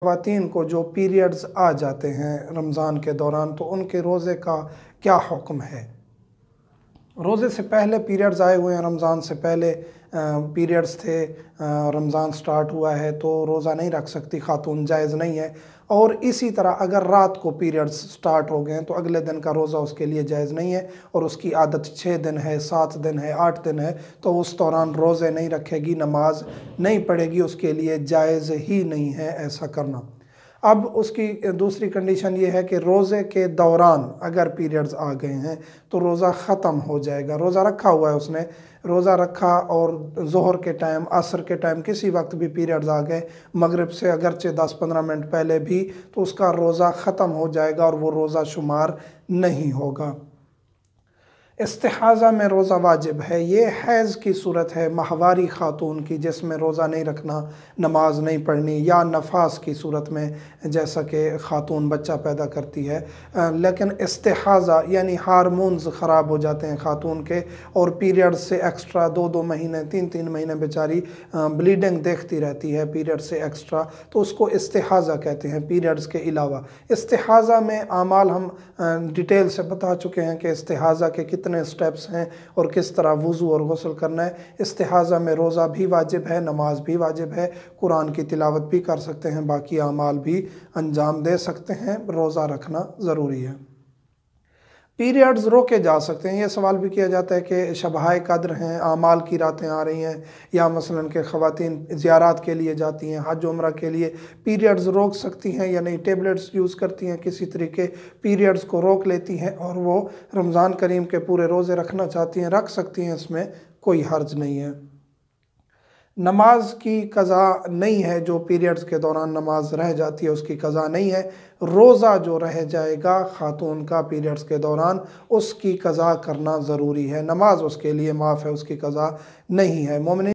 خواتین کو جو پیریڈز آ جاتے ہیں رمضان کے دوران تو ان کے روزے کا کیا حکم ہے؟ روزے سے پہلے پیریڈز آئے ہوئے ہیں، رمضان سے پہلے پیریڈز تھے، رمضان سٹارٹ ہوا ہے تو روزہ نہیں رکھ سکتی خاتون، جائز نہیں ہے۔ اور اسی طرح اگر رات کو پیریڈز سٹارٹ ہو گئے ہیں تو اگلے دن کا روزہ اس کے لیے جائز نہیں ہے، اور اس کی عادت 6 دن ہے، 7 دن ہے، 8 دن ہے تو اس دوران روزے نہیں رکھے گی، نماز نہیں پڑھے گی، اس کے لیے جائز ہی نہیں ہے ایسا کرنا۔ اب اس کی دوسری کنڈیشن یہ ہے کہ روزے کے دوران اگر پیریڈز آ گئے ہیں تو روزہ ختم ہو جائے گا۔ روزہ رکھا ہوا ہے اس نے، روزہ رکھا اور ظہر کے ٹائم، عصر کے ٹائم کسی وقت بھی پیریڈز آ گئے، مغرب سے اگرچہ 10-15 منٹ پہلے بھی، تو اس کا روزہ ختم ہو جائے گا اور وہ روزہ شمار نہیں ہوگا۔ استحاضہ میں روزہ واجب ہے، یہ حیض کی صورت ہے ماہواری خاتون کی جس میں روزہ نہیں رکھنا، نماز نہیں پڑھنی، یا نفاس کی صورت میں جیسا کہ خاتون بچہ پیدا کرتی ہے۔ لیکن استحاضہ یعنی ہارمونز خراب ہو جاتے ہیں خاتون کے، اور پیریڈ سے ایکسٹرا 2-2 مہینے 3-3 مہینے بیچاری بلیڈنگ دیکھتی رہتی ہے پیریڈ سے ایکسٹرا، تو اس کو استحاضہ کہتے ہیں پیریڈز کے علاوہ۔ استحاضہ میں اعمال ہم ڈیٹیل سے بتا چکے ہیں کہ استحاضہ کے کتنے سٹیپس ہیں اور کس طرح وضو اور غسل کرنا ہے۔ استحاضہ میں روزہ بھی واجب ہے، نماز بھی واجب ہے، قرآن کی تلاوت بھی کر سکتے ہیں، باقی اعمال بھی انجام دے سکتے ہیں، روزہ رکھنا ضروری ہے۔ پیریڈز روکے جا سکتے ہیں۔ یہ سوال بھی کیا جاتا ہے کہ شبہائے قدر ہیں، اعمال کی راتیں آ رہی ہیں، یا مثلا کہ خواتین زیارات کے لیے جاتی ہیں، حج عمرہ کے لیے، پیریڈز روک سکتی ہیں یا نہیں؟ ٹیبلٹس یوز کرتی ہیں کسی طریقے، پیریڈز کو روک لیتی ہیں اور وہ رمضان کریم کے پورے روزے رکھنا چاہتی ہیں، رکھ سکتی ہیں، اس میں کوئی حرج نہیں ہے۔ نماز کی قضا نہیں ہے، جو پیریڈز کے دوران نماز رہ جاتی ہے اس کی قضا نہیں ہے۔ روزہ جو رہ جائے گا خاتون کا پیریڈز کے دوران، اس کی قضا کرنا ضروری ہے، نماز اس کے لیے معاف ہے، اس کی قضا نہیں ہے۔ مومنین